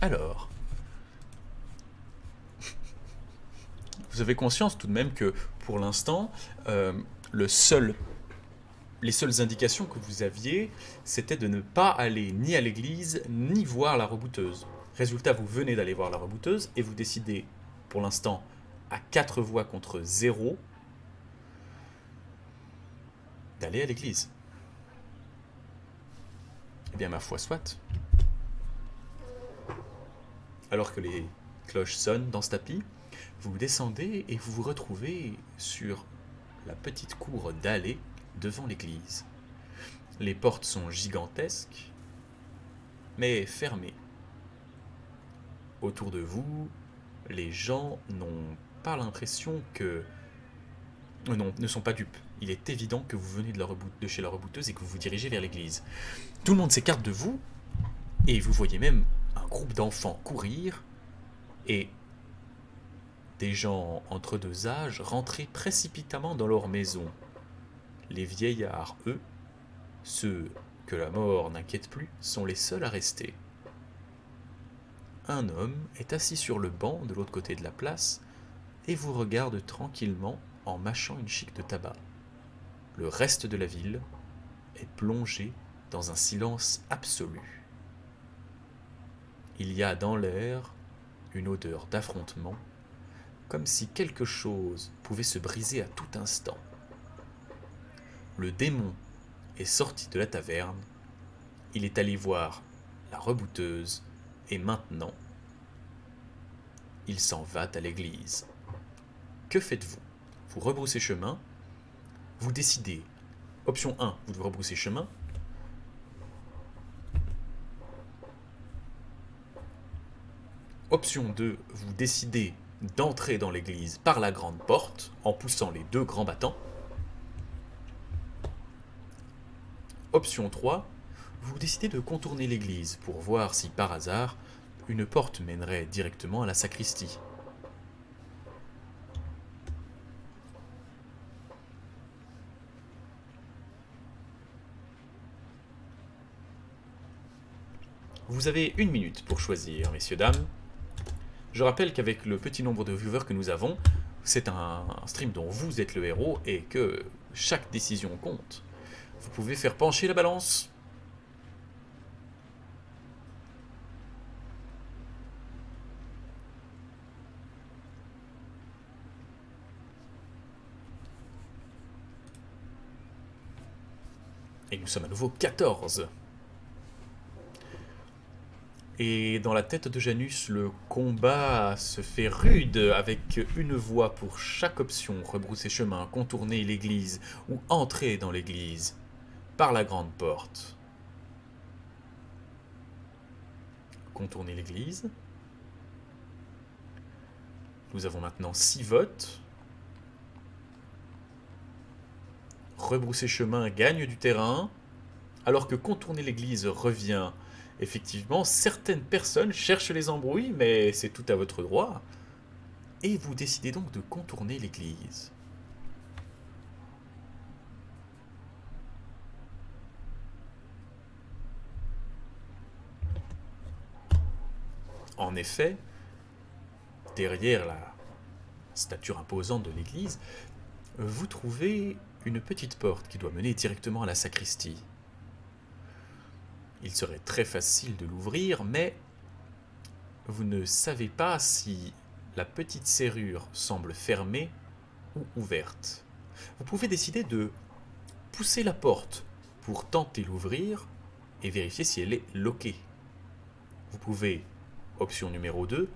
Alors, vous avez conscience tout de même que pour l'instant, le seul les seules indications que vous aviez, c'était de ne pas aller ni à l'église, ni voir la rebouteuse. Résultat, vous venez d'aller voir la rebouteuse et vous décidez, pour l'instant, à 4 voix contre 0, d'aller à l'église. Eh bien, ma foi, soit. Alors que les cloches sonnent dans ce tapis, vous descendez et vous vous retrouvez sur la petite cour d'allée devant l'église. Les portes sont gigantesques, mais fermées. Autour de vous, les gens n'ont pas l'impression que... non, ne sont pas dupes. Il est évident que vous venez de chez la rebouteuse et que vous vous dirigez vers l'église. Tout le monde s'écarte de vous, et vous voyez même un groupe d'enfants courir, et des gens entre deux âges rentrer précipitamment dans leur maison. Les vieillards, eux, ceux que la mort n'inquiète plus, sont les seuls à rester. Un homme est assis sur le banc de l'autre côté de la place et vous regarde tranquillement en mâchant une chique de tabac. Le reste de la ville est plongé dans un silence absolu. Il y a dans l'air une odeur d'affrontement, comme si quelque chose pouvait se briser à tout instant. Le démon est sorti de la taverne, il est allé voir la rebouteuse, et maintenant, il s'en va à l'église. Que faites-vous? Vous rebroussez chemin, vous décidez. Option 1, vous devez rebrousser chemin. Option 2, vous décidez d'entrer dans l'église par la grande porte, en poussant les deux grands battants. Option 3, vous décidez de contourner l'église pour voir si par hasard une porte mènerait directement à la sacristie. Vous avez 1 minute pour choisir, messieurs, dames. Je rappelle qu'avec le petit nombre de viewers que nous avons, c'est un stream dont vous êtes le héros et que chaque décision compte. Vous pouvez faire pencher la balance. Et nous sommes à nouveau 14. Et dans la tête de Janus, le combat se fait rude avec une voix pour chaque option. Rebrousser chemin, contourner l'église ou entrer dans l'église par la grande porte. Contourner l'église. Nous avons maintenant 6 votes. Rebrousser chemin gagne du terrain, alors que contourner l'église revient. Effectivement, certaines personnes cherchent les embrouilles, mais c'est tout à votre droit. Et vous décidez donc de contourner l'église. En effet, derrière la stature imposante de l'église, vous trouvez une petite porte qui doit mener directement à la sacristie. Il serait très facile de l'ouvrir, mais vous ne savez pas si la petite serrure semble fermée ou ouverte. Vous pouvez décider de pousser la porte pour tenter l'ouvrir et vérifier si elle est loquée. Vous pouvez, option numéro 2,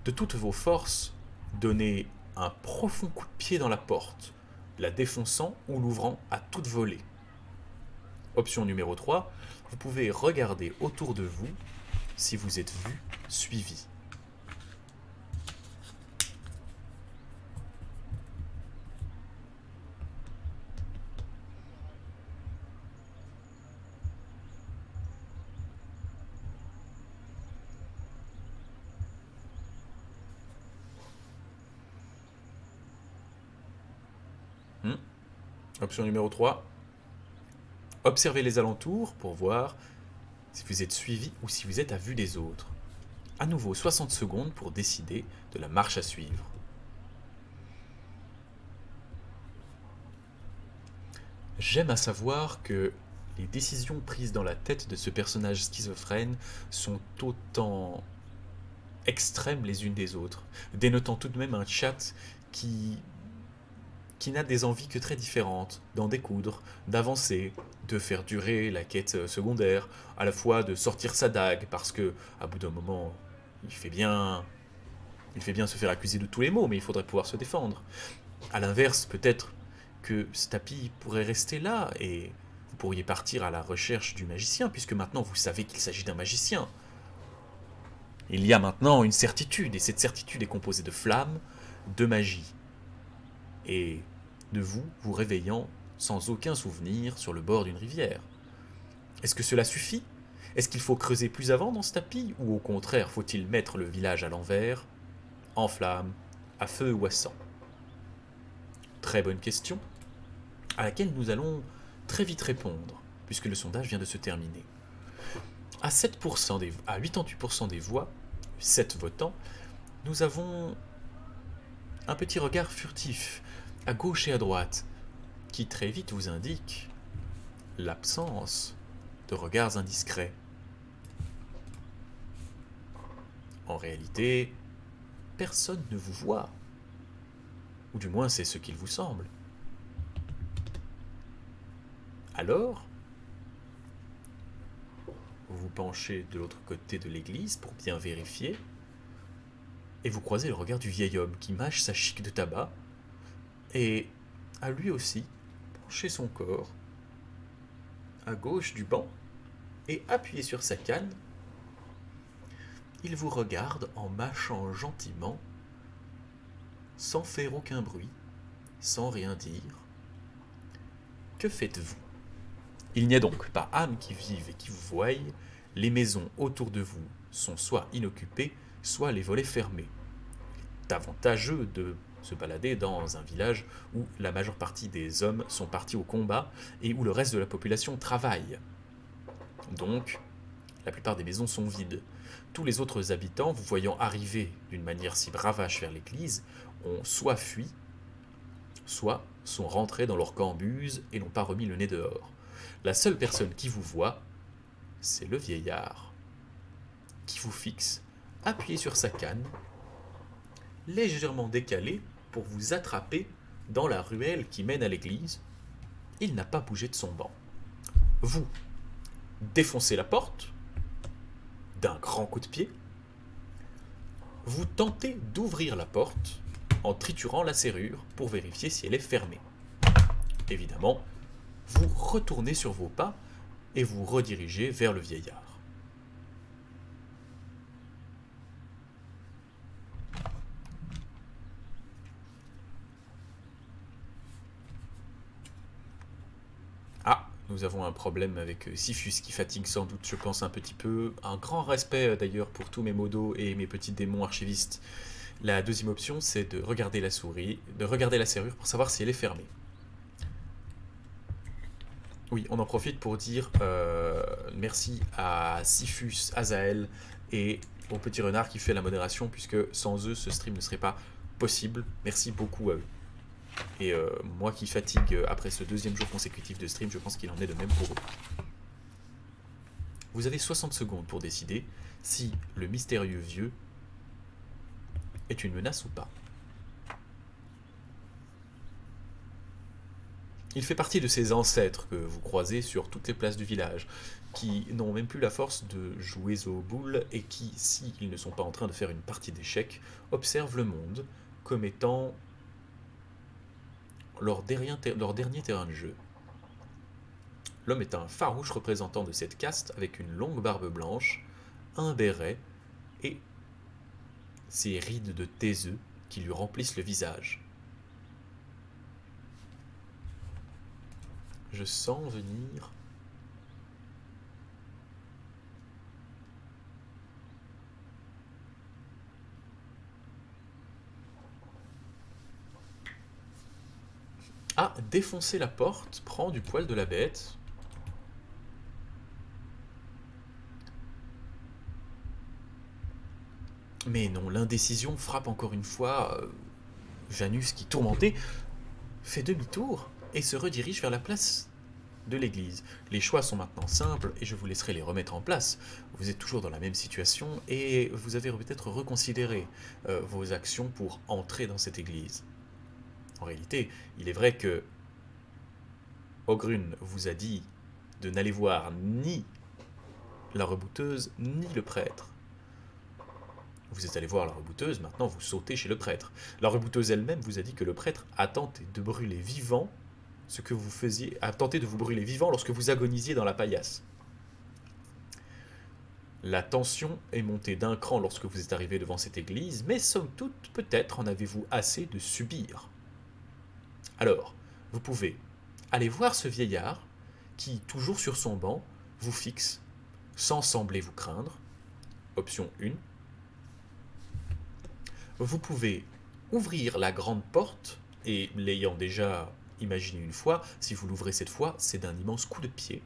de toutes vos forces, donner un profond coup de pied dans la porte, la défonçant ou l'ouvrant à toute volée. Option numéro 3, vous pouvez regarder autour de vous si vous êtes vu, suivi. Option numéro 3, observez les alentours pour voir si vous êtes suivi ou si vous êtes à vue des autres. À nouveau 60 secondes pour décider de la marche à suivre. J'aime à savoir que les décisions prises dans la tête de ce personnage schizophrène sont autant extrêmes les unes des autres, dénotant tout de même un chat qui n'a des envies que très différentes, d'en découdre, d'avancer, de faire durer la quête secondaire, à la fois de sortir sa dague, parce que, à bout d'un moment, il fait bien se faire accuser de tous les maux, mais il faudrait pouvoir se défendre. À l'inverse, peut-être que Stapi pourrait rester là, et vous pourriez partir à la recherche du magicien, puisque maintenant vous savez qu'il s'agit d'un magicien. Il y a maintenant une certitude, et cette certitude est composée de flammes, de magie, et de vous vous réveillant sans aucun souvenir sur le bord d'une rivière. Est-ce que cela suffit? Est-ce qu'il faut creuser plus avant dans ce tapis, ou au contraire faut-il mettre le village à l'envers, en flammes, à feu ou à sang? Très bonne question, à laquelle nous allons très vite répondre, puisque le sondage vient de se terminer. À 88% des voix, 7 votants, nous avons un petit regard furtif, à gauche et à droite, qui très vite vous indique l'absence de regards indiscrets. En réalité, personne ne vous voit, ou du moins c'est ce qu'il vous semble. Alors, vous vous penchez de l'autre côté de l'église pour bien vérifier, et vous croisez le regard du vieil homme qui mâche sa chique de tabac, et a lui aussi penché son corps à gauche du banc, et appuyé sur sa canne, il vous regarde en mâchant gentiment, sans faire aucun bruit, sans rien dire. Que faites-vous? Il n'y a donc pas âme qui vive et qui vous voie, les maisons autour de vous sont soit inoccupées, soit les volets fermés. C'est avantageux de se balader dans un village où la majeure partie des hommes sont partis au combat et où le reste de la population travaille. Donc, la plupart des maisons sont vides. Tous les autres habitants, vous voyant arriver d'une manière si bravache vers l'église, ont soit fui, soit sont rentrés dans leur cambuse et n'ont pas remis le nez dehors. La seule personne qui vous voit, c'est le vieillard, qui vous fixe, appuyé sur sa canne, légèrement décalé pour vous attraper dans la ruelle qui mène à l'église. Il n'a pas bougé de son banc. Vous défoncez la porte d'un grand coup de pied. Vous tentez d'ouvrir la porte en triturant la serrure pour vérifier si elle est fermée. Évidemment, vous retournez sur vos pas et vous redirigez vers le vieillard. Ah, nous avons un problème avec Sifus qui fatigue sans doute, je pense, un petit peu. Un grand respect d'ailleurs pour tous mes modos et mes petits démons archivistes. La deuxième option, c'est de regarder la souris, de regarder la serrure pour savoir si elle est fermée. Oui, on en profite pour dire merci à Sifus, Azael et au petit renard qui fait la modération, puisque sans eux, ce stream ne serait pas possible. Merci beaucoup à eux. Et moi qui fatigue après ce deuxième jour consécutif de stream, je pense qu'il en est de même pour eux. Vous avez 60 secondes pour décider si le mystérieux vieux est une menace ou pas. Il fait partie de ces ancêtres que vous croisez sur toutes les places du village, qui n'ont même plus la force de jouer aux boules et qui, s'ils ne sont pas en train de faire une partie d'échecs, observent le monde comme étant leur dernier terrain de jeu. L'homme est un farouche représentant de cette caste avec une longue barbe blanche, un béret et ses rides de taiseux qui lui remplissent le visage. Je sens venir défoncer la porte, prend du poil de la bête. Mais non, l'indécision frappe encore une fois Janus qui, tourmenté, fait demi-tour et se redirige vers la place de l'église. Les choix sont maintenant simples et je vous laisserai les remettre en place. Vous êtes toujours dans la même situation et vous avez peut-être reconsidéré vos actions pour entrer dans cette église. En réalité, il est vrai que Ogrune vous a dit de n'aller voir ni la rebouteuse ni le prêtre. Vous êtes allé voir la rebouteuse, maintenant vous sautez chez le prêtre. La rebouteuse elle-même vous a dit que le prêtre a tenté de brûler vivant ce que vous faisiez, a tenté de vous brûler vivant lorsque vous agonisiez dans la paillasse. La tension est montée d'un cran lorsque vous êtes arrivé devant cette église, mais somme toute, peut-être en avez-vous assez de subir. Alors, vous pouvez aller voir ce vieillard qui, toujours sur son banc, vous fixe, sans sembler vous craindre. Option 1. Vous pouvez ouvrir la grande porte, et l'ayant déjà imaginé une fois, si vous l'ouvrez cette fois, c'est d'un immense coup de pied.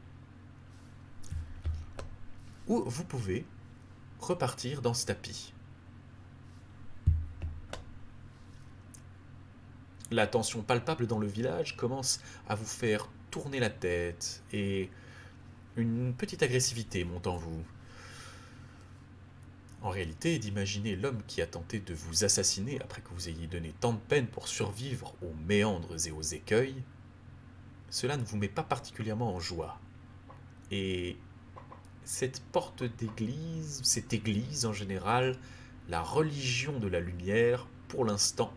Ou vous pouvez repartir dans ce tapis. La tension palpable dans le village commence à vous faire tourner la tête, et une petite agressivité monte en vous. En réalité, d'imaginer l'homme qui a tenté de vous assassiner après que vous ayez donné tant de peine pour survivre aux méandres et aux écueils, cela ne vous met pas particulièrement en joie. Et cette porte d'église, cette église en général, la religion de la lumière, pour l'instant,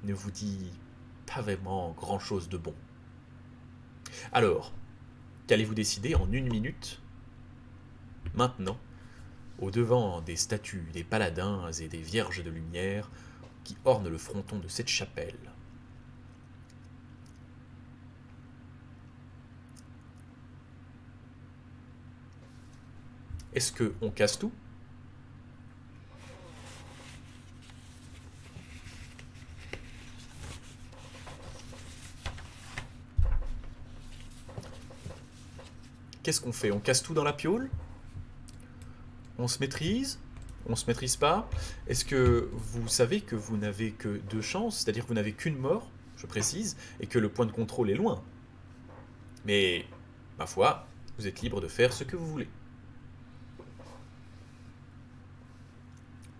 ne vous dit pas vraiment grand-chose de bon. Alors, qu'allez-vous décider en 1 minute, maintenant, au-devant des statues des paladins et des vierges de lumière qui ornent le fronton de cette chapelle? Est-ce qu'on casse tout? Qu'est-ce qu'on fait? On casse tout dans la piole? On se maîtrise? On se maîtrise pas? Est-ce que vous savez que vous n'avez que 2 chances, c'est-à-dire que vous n'avez qu'une mort, je précise, et que le point de contrôle est loin? Mais, ma foi, vous êtes libre de faire ce que vous voulez.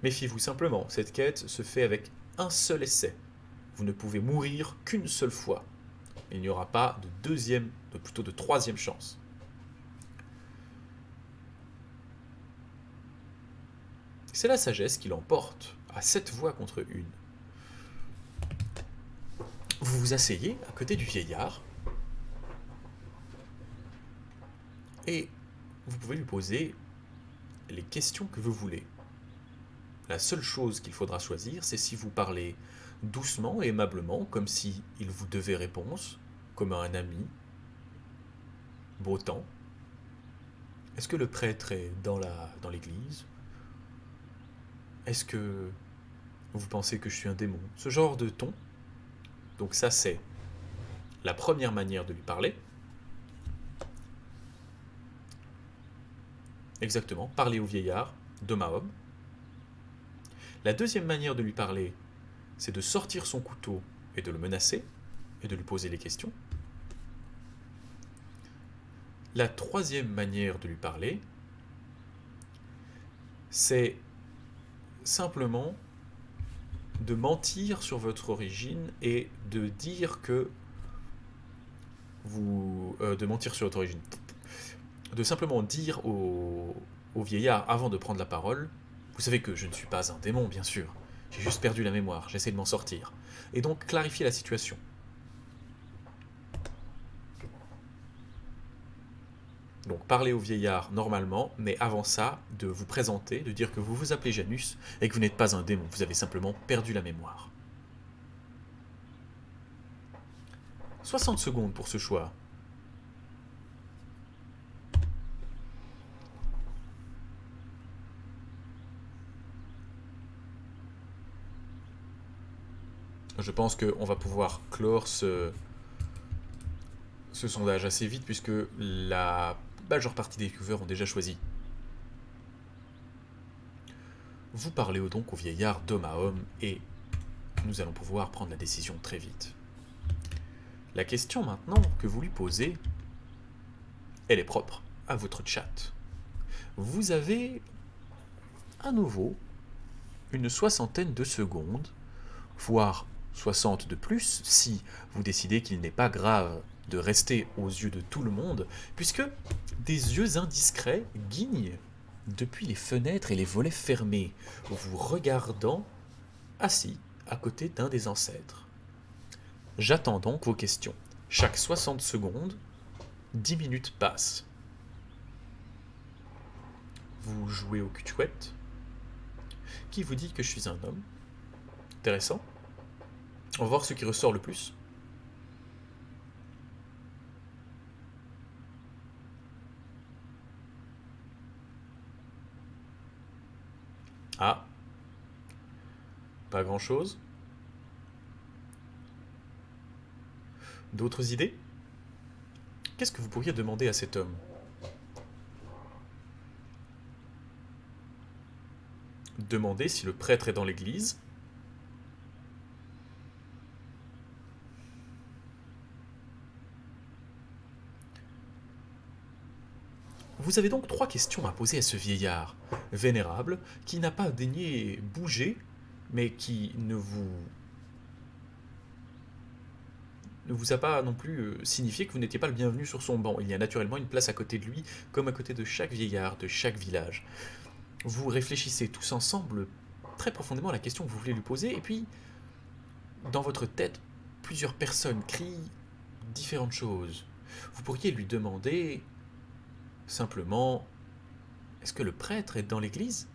Méfiez-vous simplement, cette quête se fait avec un seul essai. Vous ne pouvez mourir qu'une seule fois. Il n'y aura pas de deuxième, plutôt de troisième chance. C'est la sagesse qui l'emporte, à 7 voix contre 1. Vous vous asseyez à côté du vieillard et vous pouvez lui poser les questions que vous voulez. La seule chose qu'il faudra choisir, c'est si vous parlez doucement et aimablement, comme si il vous devait réponse, comme à un ami. Beau temps. Est-ce que le prêtre est dans l'église? Est-ce que vous pensez que je suis un démon? Ce genre de ton. Donc ça, c'est la première manière de lui parler. Exactement, parler au vieillard, d'homme à homme. La deuxième manière de lui parler, c'est de sortir son couteau et de le menacer, et de lui poser les questions. La troisième manière de lui parler, c'est simplement de mentir sur votre origine et de dire que vous... de mentir sur votre origine. De simplement dire au vieillard avant de prendre la parole: vous savez que je ne suis pas un démon, bien sûr. J'ai juste perdu la mémoire, j'essaie de m'en sortir. Et donc clarifier la situation. Donc parler au vieillard normalement, mais avant ça, de vous présenter, de dire que vous vous appelez Janus et que vous n'êtes pas un démon, vous avez simplement perdu la mémoire. 60 secondes pour ce choix. Je pense qu'on va pouvoir clore ce sondage assez vite puisque la majeure partie des viewers ont déjà choisi. Vous parlez donc au vieillard d'homme à homme et nous allons pouvoir prendre la décision très vite. La question maintenant que vous lui posez, elle est propre à votre chat. Vous avez à nouveau une soixantaine de secondes, voire 60 de plus, si vous décidez qu'il n'est pas grave de rester aux yeux de tout le monde, puisque des yeux indiscrets guignent depuis les fenêtres et les volets fermés, vous regardant assis à côté d'un des ancêtres. J'attends donc vos questions. Chaque 60 secondes, 10 minutes passent. Vous jouez au cul-chouette. Qui vous dit que je suis un homme? Intéressant. On va voir ce qui ressort le plus. Ah. Pas grand-chose. D'autres idées? Qu'est-ce que vous pourriez demander à cet homme? Demandez si le prêtre est dans l'église. Vous avez donc 3 questions à poser à ce vieillard vénérable qui n'a pas daigné bouger, mais qui ne vous a pas non plus signifié que vous n'étiez pas le bienvenu sur son banc. Il y a naturellement une place à côté de lui, comme à côté de chaque vieillard, de chaque village. Vous réfléchissez tous ensemble très profondément à la question que vous voulez lui poser, et puis, dans votre tête, plusieurs personnes crient différentes choses. Vous pourriez lui demander simplement, est-ce que le prêtre est dans l'église?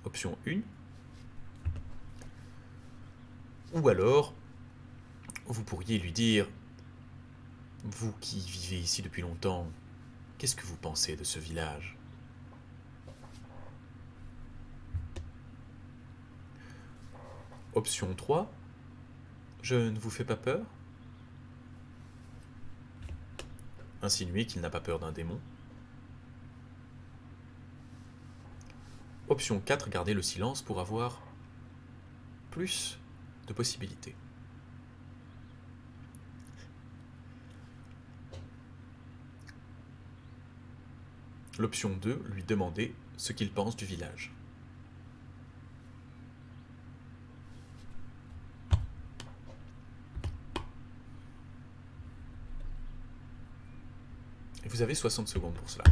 Option 1. Ou alors, vous pourriez lui dire, vous qui vivez ici depuis longtemps, qu'est-ce que vous pensez de ce village? Option 3. Je ne vous fais pas peur? Insinuer qu'il n'a pas peur d'un démon. Option 4. Garder le silence pour avoir plus de possibilités. L'option 2. Lui demander ce qu'il pense du village. Et vous avez 60 secondes pour cela.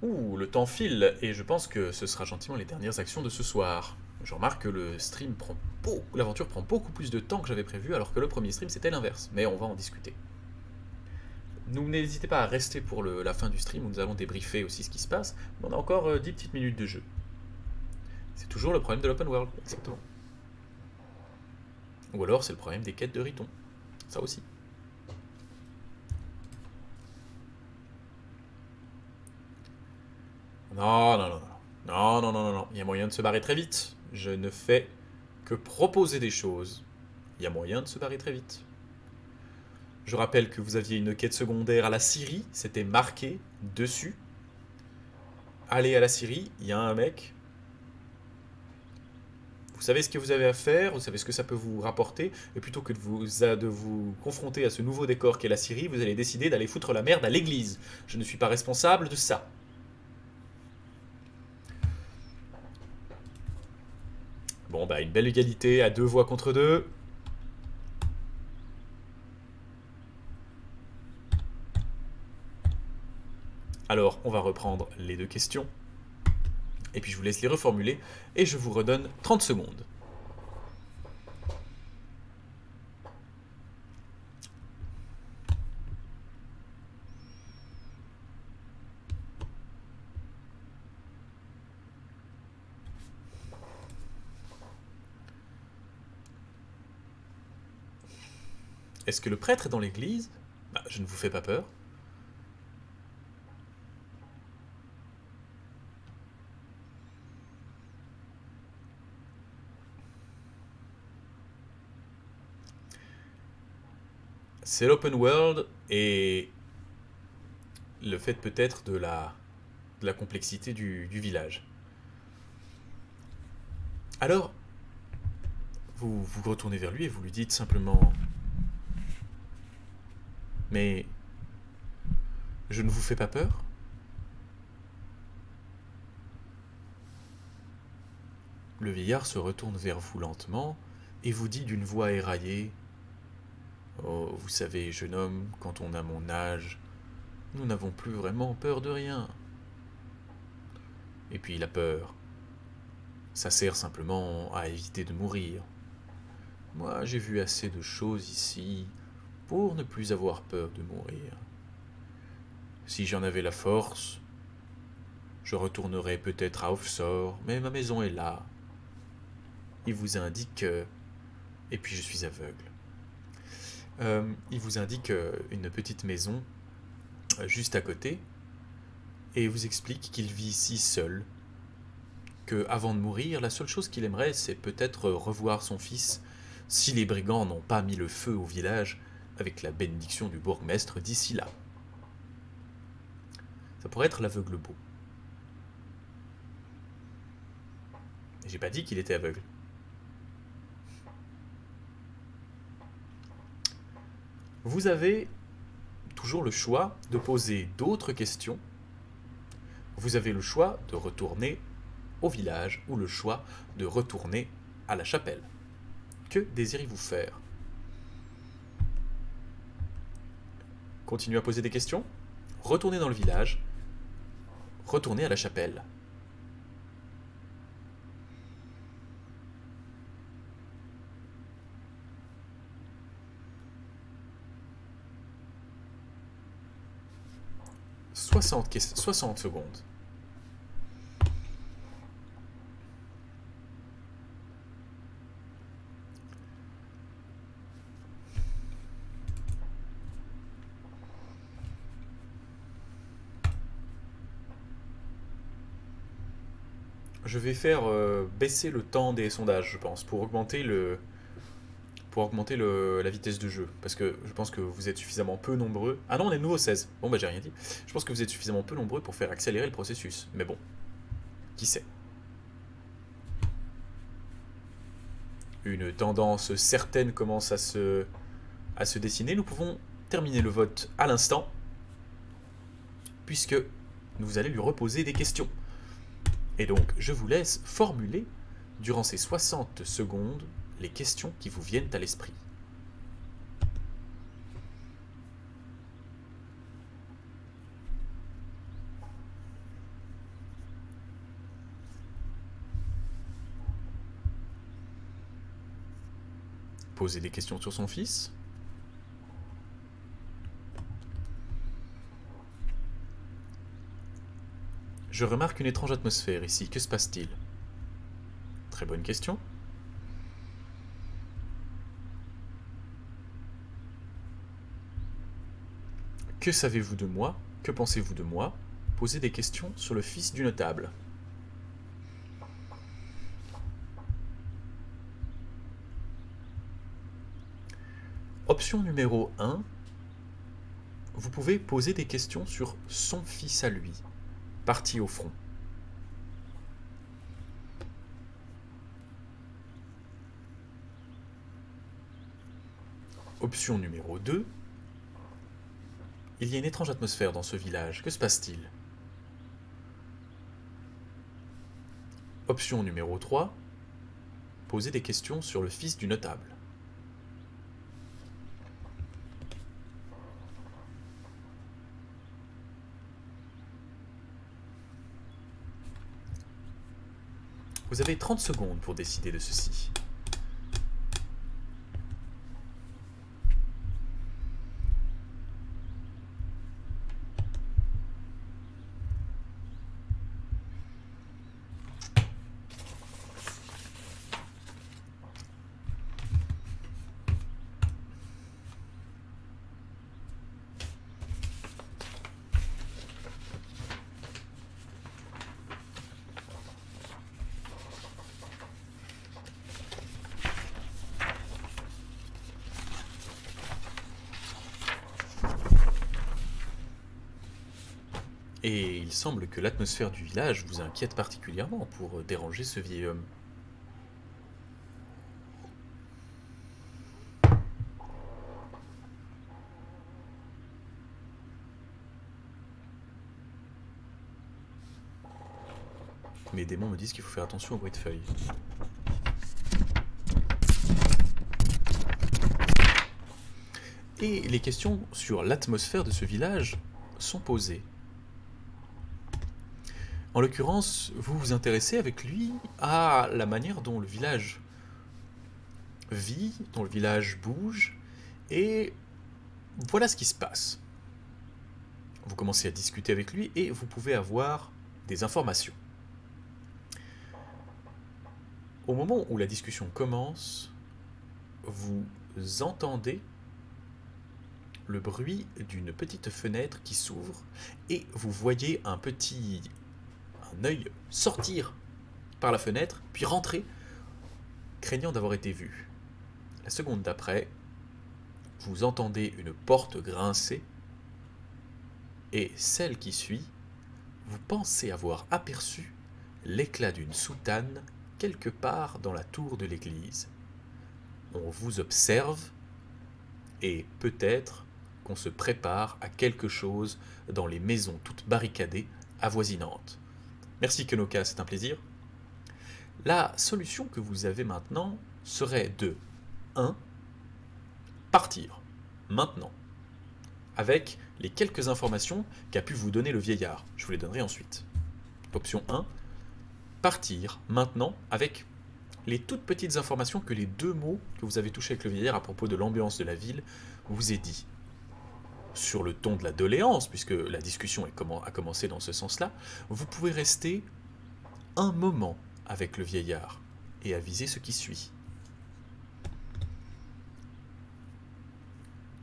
Ouh, le temps file, et je pense que ce sera gentiment les dernières actions de ce soir. Je remarque que le stream prend beaucoup, l'aventure prend beaucoup plus de temps que j'avais prévu, alors que le premier stream c'était l'inverse, mais on va en discuter. N'hésitez pas à rester pour la fin du stream où nous allons débriefer aussi ce qui se passe, mais on a encore 10 petites minutes de jeu. C'est toujours le problème de l'open world, exactement. Ou alors c'est le problème des quêtes de Riton, ça aussi. Non, non, non, non. Non, non, non, non, non. Il y a moyen de se barrer très vite. Je ne fais que proposer des choses. Il y a moyen de se barrer très vite. Je rappelle que vous aviez une quête secondaire à la Syrie. C'était marqué dessus. Allez à la Syrie, il y a un mec. Vous savez ce que vous avez à faire, vous savez ce que ça peut vous rapporter. Et plutôt que de vous confronter à ce nouveau décor qu'est la Syrie, vous allez décider d'aller foutre la merde à l'église. Je ne suis pas responsable de ça. Bon, bah, une belle égalité à 2 voix contre 2. Alors, on va reprendre les 2 questions. Et puis je vous laisse les reformuler. Et je vous redonne 30 secondes. Est-ce que le prêtre est dans l'église? Bah, je ne vous fais pas peur. C'est l'open world et le fait peut-être de la de la complexité du village. Alors, vous vous retournez vers lui et vous lui dites simplement « Mais je ne vous fais pas peur ?» Le vieillard se retourne vers vous lentement et vous dit d'une voix éraillée « Oh, vous savez, jeune homme, quand on a mon âge, nous n'avons plus vraiment peur de rien. Et puis la peur, ça sert simplement à éviter de mourir. Moi, j'ai vu assez de choses ici pour ne plus avoir peur de mourir. Si j'en avais la force, je retournerais peut-être à Offsor, mais ma maison est là. Il vous indique... et puis je suis aveugle. Il vous indique une petite maison juste à côté et vous explique qu'il vit ici seul, que avant de mourir, la seule chose qu'il aimerait, c'est peut-être revoir son fils si les brigands n'ont pas mis le feu au village avec la bénédiction du bourgmestre d'ici là. Ça pourrait être l'aveugle beau. J'ai pas dit qu'il était aveugle. Vous avez toujours le choix de poser d'autres questions. Vous avez le choix de retourner au village ou le choix de retourner à la chapelle. Que désirez-vous faire? Continuez à poser des questions. Retournez dans le village. Retournez à la chapelle. « 60 secondes. Je vais faire baisser le temps des sondages, je pense, pour augmenter la vitesse de jeu. Parce que je pense que vous êtes suffisamment peu nombreux. Ah non, on est de nouveau 16. Bon, bah j'ai rien dit. Je pense que vous êtes suffisamment peu nombreux pour faire accélérer le processus. Mais bon, qui sait? Une tendance certaine commence à se dessiner. Nous pouvons terminer le vote à l'instant, puisque vous allez lui reposer des questions. Et donc, je vous laisse formuler, durant ces 60 secondes, les questions qui vous viennent à l'esprit. Poser des questions sur son fils. Je remarque une étrange atmosphère ici. Que se passe-t-il? Très bonne question. Que savez-vous de moi? Que pensez-vous de moi? Posez des questions sur le fils du notable. Option numéro 1. Vous pouvez poser des questions sur son fils à lui, parti au front. Option numéro 2. Il y a une étrange atmosphère dans ce village. Que se passe-t-il? Option numéro 3. Poser des questions sur le fils du notable. Vous avez 30 secondes pour décider de ceci. Et il semble que l'atmosphère du village vous inquiète particulièrement pour déranger ce vieil homme. Mes démons me disent qu'il faut faire attention au bruit de feuilles. Et les questions sur l'atmosphère de ce village sont posées. En l'occurrence, vous vous intéressez avec lui à la manière dont le village vit, dont le village bouge, et voilà ce qui se passe. Vous commencez à discuter avec lui et vous pouvez avoir des informations. Au moment où la discussion commence, vous entendez le bruit d'une petite fenêtre qui s'ouvre et vous voyez un œil sortir par la fenêtre, puis rentrer, craignant d'avoir été vu. La seconde d'après, vous entendez une porte grincer et celle qui suit, vous pensez avoir aperçu l'éclat d'une soutane quelque part dans la tour de l'église. On vous observe et peut-être qu'on se prépare à quelque chose dans les maisons toutes barricadées avoisinantes. Merci Kenoka, c'est un plaisir. La solution que vous avez maintenant serait de 1. Partir, maintenant, avec les quelques informations qu'a pu vous donner le vieillard. Je vous les donnerai ensuite. Option 1. Partir maintenant avec les toutes petites informations que les 2 mots que vous avez touchés avec le vieillard à propos de l'ambiance de la ville vous aient dit. Sur le ton de la doléance, puisque la discussion a commencé dans ce sens-là, vous pouvez rester un moment avec le vieillard et aviser ce qui suit.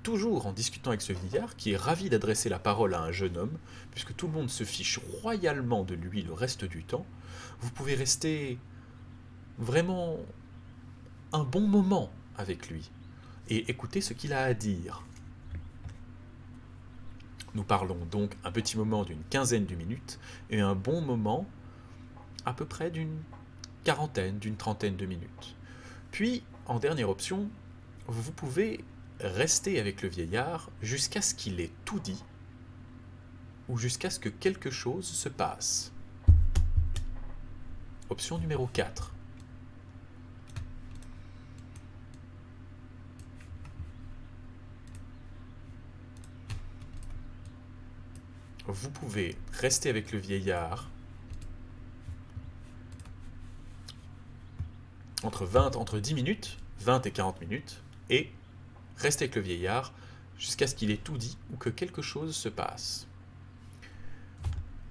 Toujours en discutant avec ce vieillard, qui est ravi d'adresser la parole à un jeune homme, puisque tout le monde se fiche royalement de lui le reste du temps, vous pouvez rester vraiment un bon moment avec lui et écouter ce qu'il a à dire. Nous parlons donc un petit moment d'une quinzaine de minutes et un bon moment à peu près d'une quarantaine, d'une trentaine de minutes. Puis, en dernière option, vous pouvez rester avec le vieillard jusqu'à ce qu'il ait tout dit ou jusqu'à ce que quelque chose se passe. Option numéro 4. Vous pouvez rester avec le vieillard entre 10 minutes, 20 et 40 minutes, et rester avec le vieillard jusqu'à ce qu'il ait tout dit ou que quelque chose se passe.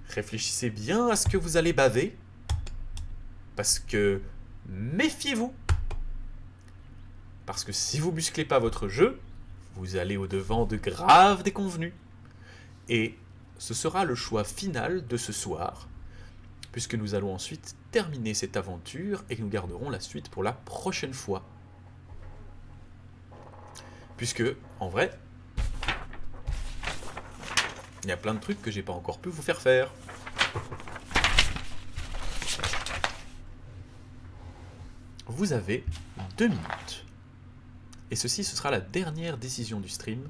Réfléchissez bien à ce que vous allez baver, parce que méfiez-vous. Parce que si vous musclez pas votre jeu, vous allez au-devant de graves déconvenues. Et ce sera le choix final de ce soir, puisque nous allons ensuite terminer cette aventure et nous garderons la suite pour la prochaine fois. Puisque, en vrai, il y a plein de trucs que j'ai pas encore pu vous faire faire. Vous avez 2 minutes. Et ceci, ce sera la dernière décision du stream.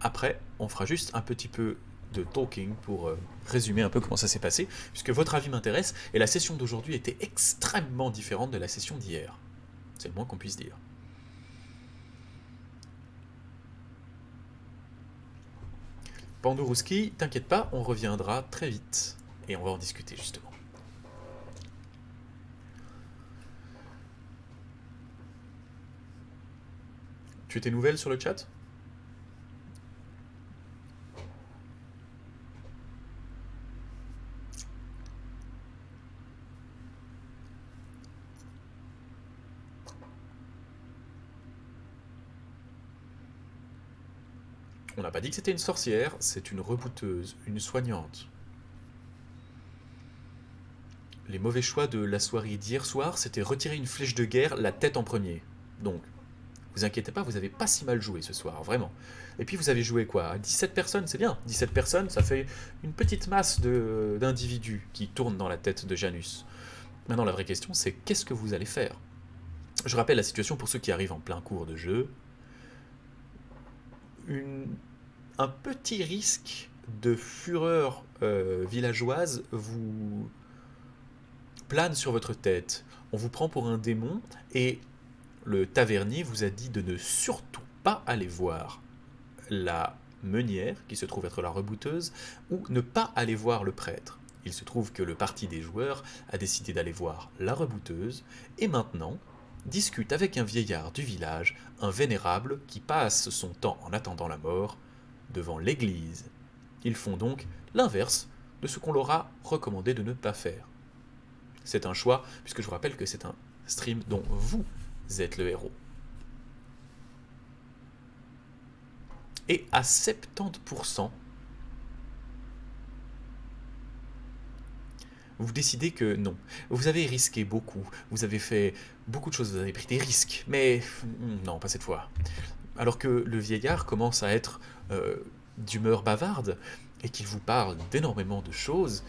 Après, on fera juste un petit peu de talking pour résumer un peu comment ça s'est passé, puisque votre avis m'intéresse, et la session d'aujourd'hui était extrêmement différente de la session d'hier. C'est le moins qu'on puisse dire. Pandourouski, t'inquiète pas, on reviendra très vite, et on va en discuter justement. Tu étais nouvelle sur le chat ? On n'a pas dit que c'était une sorcière, c'est une rebouteuse, une soignante. Les mauvais choix de la soirée d'hier soir, c'était retirer une flèche de guerre la tête en premier. Donc, Vous inquiétez pas, vous n'avez pas si mal joué ce soir, vraiment. Et puis vous avez joué quoi? 17 personnes, c'est bien. 17 personnes, ça fait une petite masse d'individus qui tournent dans la tête de Janus. Maintenant, la vraie question, c'est qu'est-ce que vous allez faire? Je rappelle la situation pour ceux qui arrivent en plein cours de jeu. Un petit risque de fureur villageoise vous plane sur votre tête. On vous prend pour un démon et le tavernier vous a dit de ne surtout pas aller voir la meunière, qui se trouve être la rebouteuse, ou ne pas aller voir le prêtre. Il se trouve que le parti des joueurs a décidé d'aller voir la rebouteuse, et maintenant discute avec un vieillard du village, un vénérable qui passe son temps en attendant la mort devant l'église. Ils font donc l'inverse de ce qu'on leur a recommandé de ne pas faire. C'est un choix, puisque je vous rappelle que c'est un stream dont vous êtes le héros. Et à 70%, vous décidez que non. Vous avez risqué beaucoup, vous avez fait beaucoup de choses, vous avez pris des risques, mais non, pas cette fois. Alors que le vieillard commence à être d'humeur bavarde et qu'il vous parle d'énormément de choses,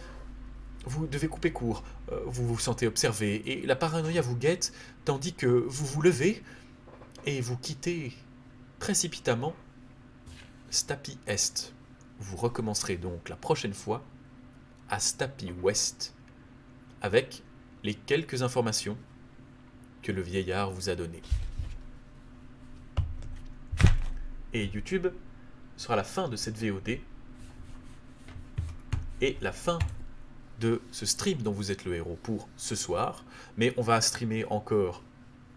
vous devez couper court, vous vous sentez observé et la paranoïa vous guette tandis que vous vous levez et vous quittez précipitamment Stapi Est. Vous recommencerez donc la prochaine fois à Stapi Ouest avec les quelques informations que le vieillard vous a données. Et YouTube sera la fin de cette VOD et la fin de ce stream dont vous êtes le héros pour ce soir. Mais on va streamer encore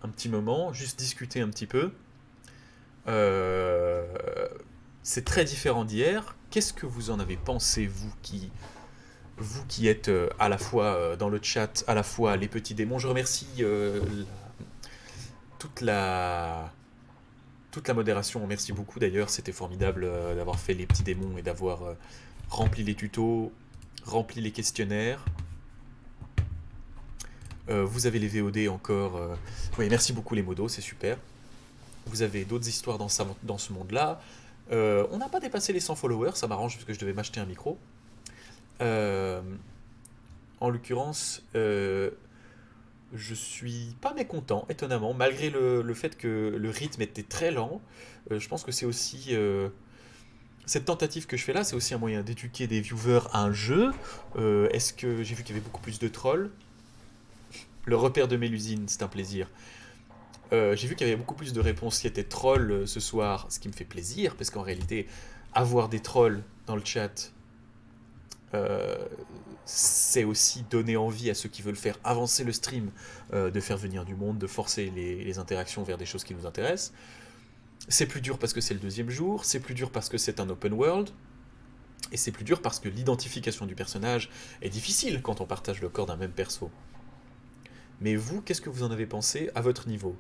un petit moment, juste discuter un petit peu. C'est très différent d'hier. Qu'est-ce que vous en avez pensé, vous qui êtes à la fois dans le chat, à la fois les petits démons? Je remercie toute la modération. Merci beaucoup d'ailleurs, c'était formidable d'avoir fait les petits démons et d'avoir rempli les tutos, rempli les questionnaires. Vous avez les VOD encore. Oui, merci beaucoup les modos, c'est super. Vous avez d'autres histoires dans ce monde-là. On n'a pas dépassé les 100 followers, ça m'arrange parce que je devais m'acheter un micro. En l'occurrence, je suis pas mécontent, étonnamment, malgré le fait que le rythme était très lent. Je pense que c'est aussi... cette tentative que je fais là, c'est aussi un moyen d'éduquer des viewers à un jeu. Est-ce que j'ai vu qu'il y avait beaucoup plus de trolls? Le repère de Mélusine, c'est un plaisir. J'ai vu qu'il y avait beaucoup plus de réponses qui étaient trolls ce soir, ce qui me fait plaisir, parce qu'en réalité, avoir des trolls dans le chat, c'est aussi donner envie à ceux qui veulent faire avancer le stream, de faire venir du monde, de forcer les interactions vers des choses qui nous intéressent. C'est plus dur parce que c'est le deuxième jour, c'est plus dur parce que c'est un open world, et c'est plus dur parce que l'identification du personnage est difficile quand on partage le corps d'un même perso. Mais vous, qu'est-ce que vous en avez pensé à votre niveau?